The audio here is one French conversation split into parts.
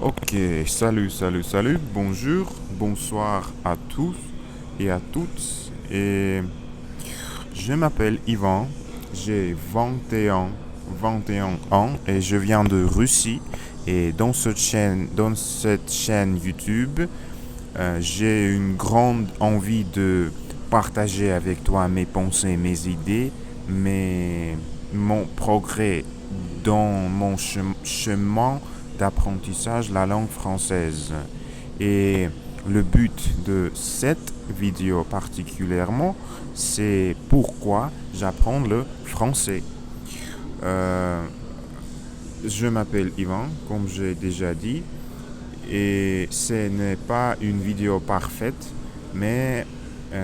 Ok, salut, bonjour, bonsoir à tous et à toutes. Et je m'appelle Ivan, j'ai 21 ans et je viens de Russie. Et dans cette chaîne YouTube, j'ai une grande envie de partager avec toi mes pensées, mes idées, mon progrès dans mon chemin d'apprentissage de la langue française. Et le but de cette vidéo particulièrement, c'est pourquoi j'apprends le français. Euh, je m'appelle Ivan, comme j'ai déjà dit, et ce n'est pas une vidéo parfaite, mais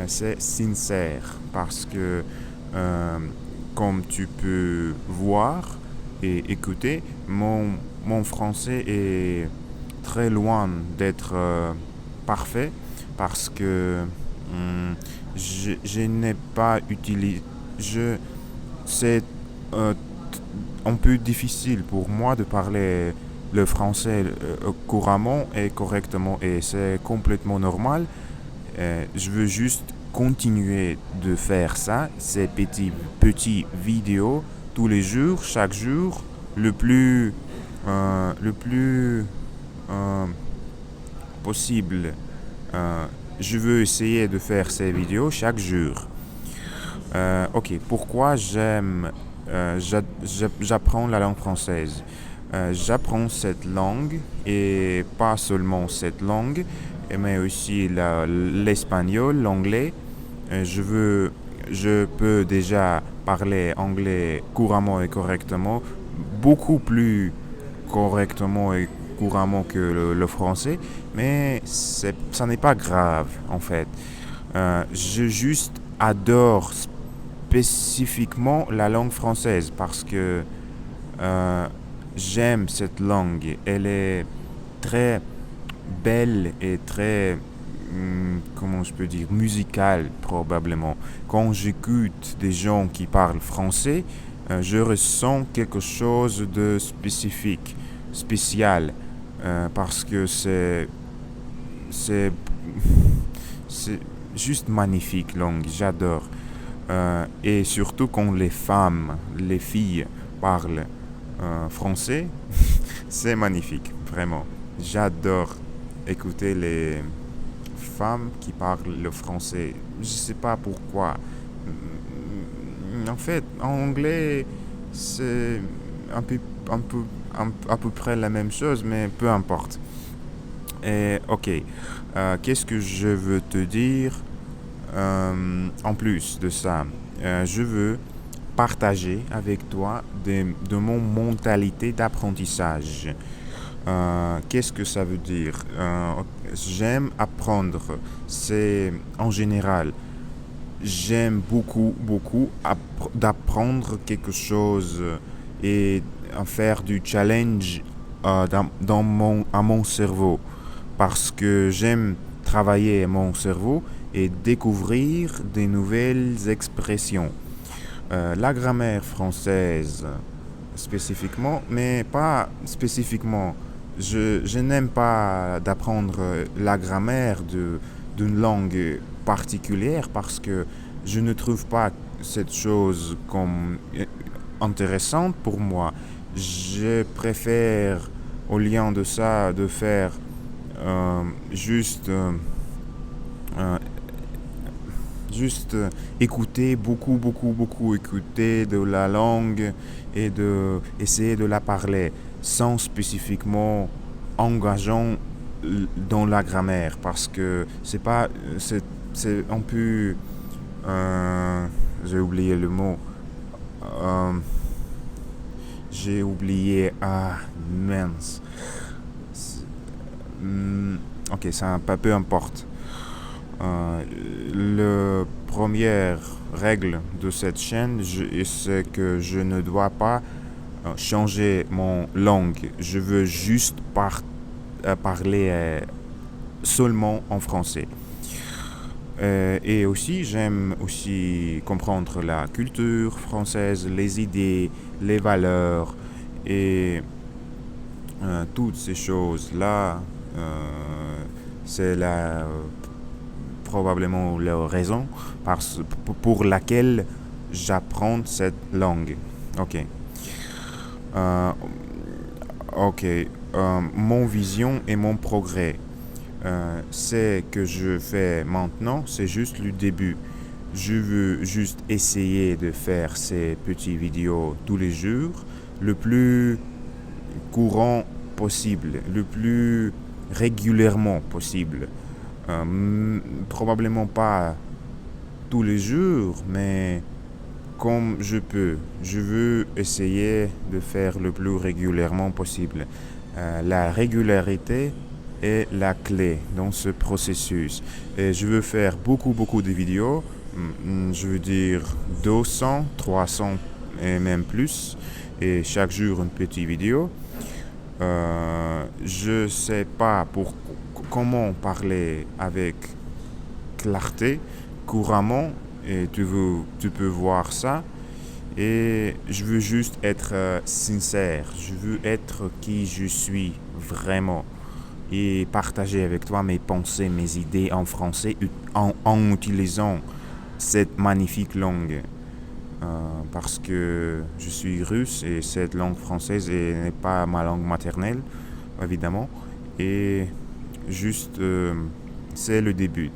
c'est sincère parce que, euh, comme tu peux voir et écouter, mon français est très loin d'être parfait parce que je n'ai pas utilisé. C'est euh, un peu difficile pour moi de parler le français couramment et correctement et c'est complètement normal. Je veux juste continuer de faire ça, ces petits vidéos tous les jours, chaque jour, le plus euh, possible. Euh, je veux essayer de faire ces vidéos chaque jour. Ok, pourquoi j'apprends la langue française? J'apprends cette langue et pas seulement cette langue, mais aussi l'espagnol, l'anglais. Je peux déjà parler anglais couramment et correctement, beaucoup plus correctement et couramment que le français, mais ça n'est pas grave en fait. Je juste adore spécifiquement la langue française parce que euh, j'aime cette langue. Elle est très belle et très, comment je peux dire, musicale probablement. Quand j'écoute des gens qui parlent français, je ressens quelque chose de spécifique, spécial, parce que c'est, c'est juste magnifique langue, j'adore. Et surtout quand les femmes, les filles parlent français, c'est magnifique, vraiment. J'adore écouter les femmes qui parlent le français. Je sais pas pourquoi. En fait, en anglais, c'est un peu, à peu près la même chose, mais peu importe. Et ok, qu'est-ce que je veux te dire en plus de ça? Je veux partager avec toi de mon mentalité d'apprentissage. Qu'est-ce que ça veut dire? J'aime apprendre. C'est en général, j'aime beaucoup d'apprendre quelque chose et faire du challenge à mon cerveau parce que j'aime travailler mon cerveau et découvrir des nouvelles expressions. La grammaire française spécifiquement, mais pas spécifiquement. Je n'aime pas d'apprendre la grammaire d'une langue particulière parce que je ne trouve pas cette chose comme intéressante pour moi. Je préfère, au lieu de ça, de faire juste euh, écouter beaucoup écouter de la langue et de essayer de la parler sans spécifiquement engageant dans la grammaire parce que c'est pas c'est un peu j'ai oublié le mot. Euh, j'ai oublié, mince. Ok, ça peu importe. La première règle de cette chaîne, c'est que je ne dois pas changer mon langue. Je veux juste parler seulement en français. Et aussi, j'aime aussi comprendre la culture française, les idées, les valeurs. Et toutes ces choses-là, c'est probablement la raison pour laquelle j'apprends cette langue. Ok. Euh, ok. Mon vision et mon progrès. C'est que je fais maintenant, c'est juste le début. Je veux juste essayer de faire ces petites vidéos tous les jours, le plus courant possible, le plus régulièrement possible. Probablement pas tous les jours, mais comme je peux. Je veux essayer de faire le plus régulièrement possible. La régularité est la clé dans ce processus. Et je veux faire beaucoup de vidéos. Je veux dire 200, 300 et même plus. Et chaque jour une petite vidéo. Je sais pas comment parler avec clarté, couramment, et tu peux voir ça. Et je veux juste être sincère, je veux être qui je suis vraiment et partager avec toi mes pensées, mes idées en français en utilisant cette magnifique langue. Parce que je suis russe et cette langue française n'est pas ma langue maternelle, évidemment. Et juste, c'est le début.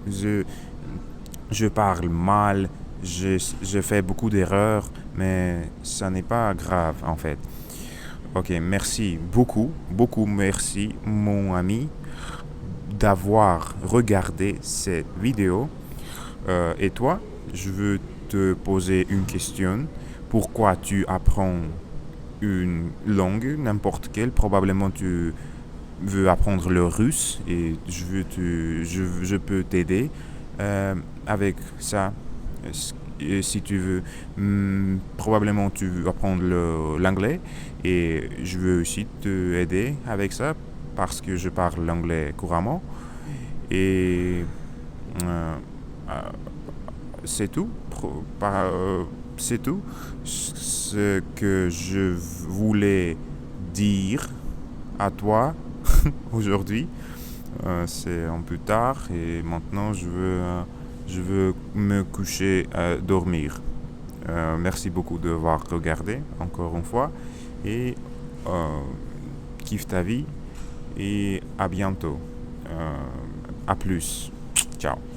Je parle mal, je fais beaucoup d'erreurs, mais ça n'est pas grave en fait. Ok, merci beaucoup merci mon ami d'avoir regardé cette vidéo. Et toi, je veux te poser une question. Pourquoi tu apprends une langue, n'importe quelle? Probablement tu veux apprendre le russe et je peux t'aider avec ça. Et si tu veux, probablement tu veux apprendre l'anglais et je veux aussi t'aider avec ça parce que je parle l'anglais couramment. Et euh, euh, c'est tout. C'est tout ce que je voulais dire à toi aujourd'hui. C'est un peu tard et maintenant je veux me coucher à dormir. Merci beaucoup de avoir regardé encore une fois et kiffe ta vie et à bientôt. À plus. Ciao.